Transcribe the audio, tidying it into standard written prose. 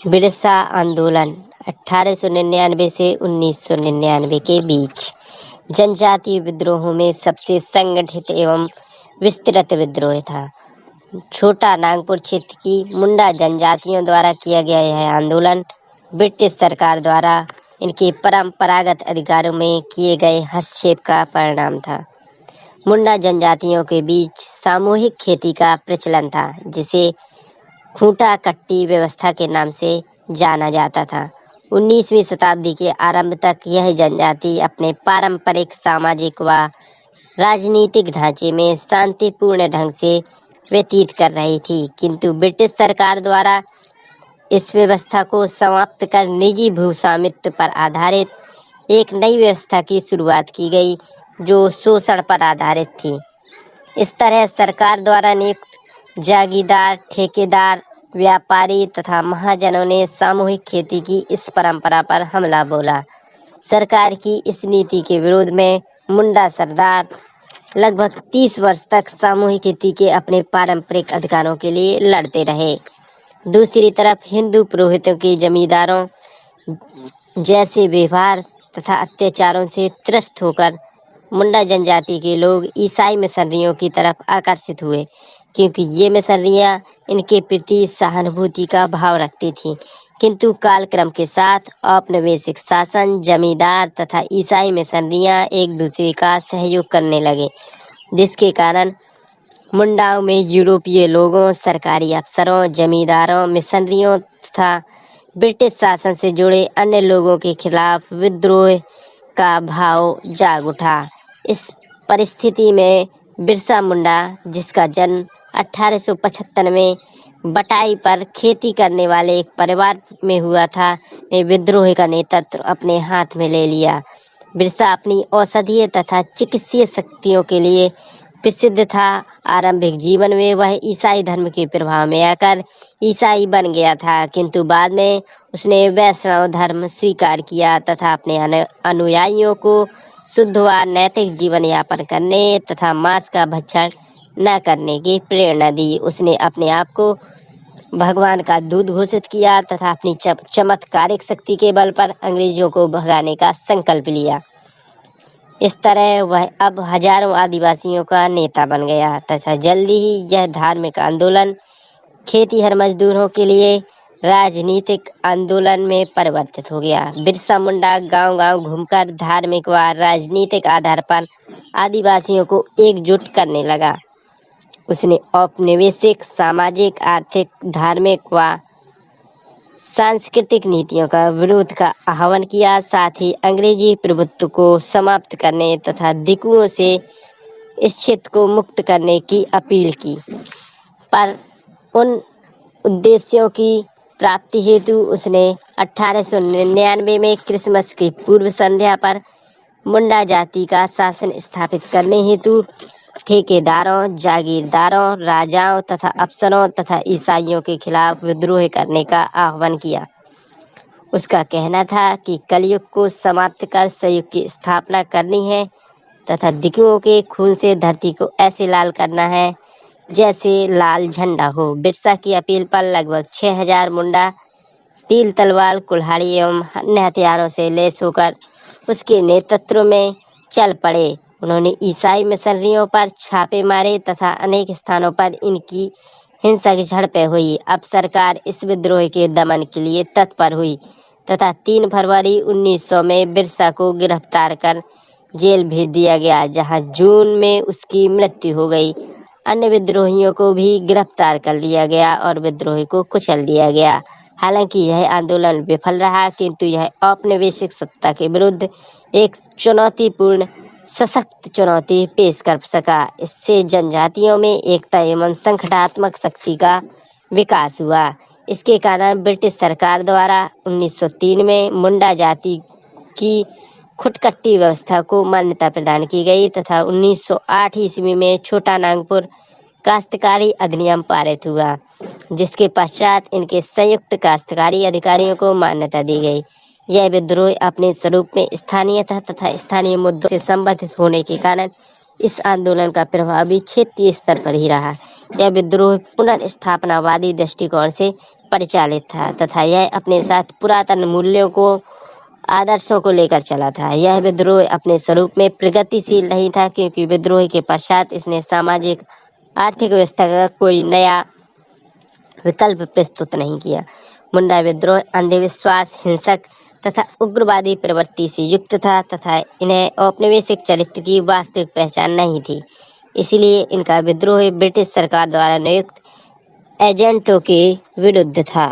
बिरसा आंदोलन 1899 से 1999 के बीच जनजातीय विद्रोहों में सबसे संगठित एवं विस्तृत विद्रोह था। छोटा नागपुर क्षेत्र की मुंडा जनजातियों द्वारा किया गया यह आंदोलन ब्रिटिश सरकार द्वारा इनके परंपरागत अधिकारों में किए गए हस्तक्षेप का परिणाम था। मुंडा जनजातियों के बीच सामूहिक खेती का प्रचलन था, जिसे खूंटा कट्टी व्यवस्था के नाम से जाना जाता था। 19वीं शताब्दी के आरंभ तक यह जनजाति अपने पारंपरिक सामाजिक व राजनीतिक ढांचे में शांतिपूर्ण ढंग से व्यतीत कर रही थी, किंतु ब्रिटिश सरकार द्वारा इस व्यवस्था को समाप्त कर निजी भूस्वामित्व पर आधारित एक नई व्यवस्था की शुरुआत की गई, जो शोषण पर आधारित थी। इस तरह सरकार द्वारा नियुक्त जागीरदार, ठेकेदार, व्यापारी तथा महाजनों ने सामूहिक खेती की इस परंपरा पर हमला बोला। सरकार की इस नीति के विरोध में मुंडा सरदार लगभग 30 वर्ष तक सामूहिक खेती के अपने पारंपरिक अधिकारों के लिए लड़ते रहे। दूसरी तरफ हिंदू पुरोहितों के जमींदारों जैसे व्यवहार तथा अत्याचारों से त्रस्त होकर मुंडा जनजाति के लोग ईसाई मिशनरियों की तरफ आकर्षित हुए, क्योंकि ये मिशनरियां इनके प्रति सहानुभूति का भाव रखती थीं। किंतु कालक्रम के साथ औपनिवेशिक शासन, जमींदार तथा ईसाई मिशनरियां एक दूसरे का सहयोग करने लगे, जिसके कारण मुंडाओं में यूरोपीय लोगों, सरकारी अफसरों, जमींदारों, मिशनरियों तथा ब्रिटिश शासन से जुड़े अन्य लोगों के खिलाफ विद्रोह का भाव जाग उठा। इस परिस्थिति में बिरसा मुंडा, जिसका जन्म 1875 में बटाई पर खेती करने वाले एक परिवार में हुआ था, ने विद्रोह का नेतृत्व अपने हाथ में ले लिया। बिरसा अपनी औषधीय तथा चिकित्सीय शक्तियों के लिए प्रसिद्ध था। आरंभिक जीवन में वह ईसाई धर्म के प्रभाव में आकर ईसाई बन गया था, किंतु बाद में उसने वैष्णव धर्म स्वीकार किया तथा अपने अनुयायियों को शुद्ध व नैतिक जीवन यापन करने तथा मांस का भक्षण न करने की प्रेरणा दी। उसने अपने आप को भगवान का दूत घोषित किया तथा अपनी चमत्कारिक शक्ति के बल पर अंग्रेजों को भगाने का संकल्प लिया। इस तरह वह अब हजारों आदिवासियों का नेता बन गया तथा जल्दी ही यह धार्मिक आंदोलन खेतीहर मजदूरों के लिए राजनीतिक आंदोलन में परिवर्तित हो गया। बिरसा मुंडा गांव-गांव घूमकर धार्मिक व राजनीतिक आधार पर आदिवासियों को एकजुट करने लगा। उसने औपनिवेशिक, सामाजिक, आर्थिक, धार्मिक व सांस्कृतिक नीतियों का विरोध का आह्वान किया। साथ ही अंग्रेजी प्रभुत्व को समाप्त करने तथा दिकुओं से इस क्षेत्र को मुक्त करने की अपील की, पर उन उद्देश्यों की प्राप्ति हेतु उसने 1899 में क्रिसमस की पूर्व संध्या पर मुंडा जाति का शासन स्थापित करने हेतु ठेकेदारों, जागीरदारों, राजाओं तथा अफसरों तथा ईसाइयों के खिलाफ विद्रोह करने का आह्वान किया। उसका कहना था कि कलयुग को समाप्त कर सयुग की स्थापना करनी है तथा दिकुओं के खून से धरती को ऐसे लाल करना है जैसे लाल झंडा हो। बिरसा की अपील पर लगभग 6000 मुंडा तीर तलवार, कुल्हाड़ी एवं अन्य हथियारों से लैस होकर उसके नेतृत्व में चल पड़े। उन्होंने ईसाई मिशनरियों पर छापे मारे तथा अनेक स्थानों पर इनकी हिंसक झड़पें हुई। अब सरकार इस विद्रोह के दमन के लिए तत्पर हुई तथा 3 फरवरी 1900 में बिरसा को गिरफ्तार कर जेल भेज दिया गया, जहां जून में उसकी मृत्यु हो गई। अन्य विद्रोहियों को भी गिरफ्तार कर लिया गया और विद्रोह को कुचल दिया गया। हालांकि यह आंदोलन विफल रहा, किंतु यह औपनिवेशिक सत्ता के विरुद्ध एक चुनौतीपूर्ण सशक्त चुनौती पेश कर सका। इससे जनजातियों में एकता एवं संगठनात्मक शक्ति का विकास हुआ। इसके कारण ब्रिटिश सरकार द्वारा 1903 में मुंडा जाति की खुटकट्टी व्यवस्था को मान्यता प्रदान की गई तथा 1908 ईस्वी में छोटा नागपुर काश्तकारी अधिनियम पारित हुआ, जिसके पश्चात इनके संयुक्त काश्तकारी अधिकारियों को मान्यता दी गई। यह विद्रोह अपने स्वरूप में स्थानीयता तथा स्थानीय मुद्दों से संबंधित होने के कारण इस आंदोलन का प्रभाव भी क्षेत्रीय स्तर पर ही रहा। यह विद्रोह पुनर्स्थापनावादी दृष्टिकोण से परिचालित था तथा यह अपने साथ पुरातन मूल्यों को आदर्शों को लेकर चला था। यह विद्रोह अपने स्वरूप में प्रगतिशील नहीं था, क्योंकि विद्रोह के पश्चात इसने सामाजिक आर्थिक व्यवस्था का कोई नया विकल्प प्रस्तुत नहीं किया। मुंडा विद्रोह अंधविश्वास, हिंसक तथा उग्रवादी प्रवृत्ति से युक्त था तथा इन्हें औपनिवेशिक चरित्र की वास्तविक पहचान नहीं थी। इसलिए इनका विद्रोह ब्रिटिश सरकार द्वारा नियुक्त एजेंटों के विरुद्ध था।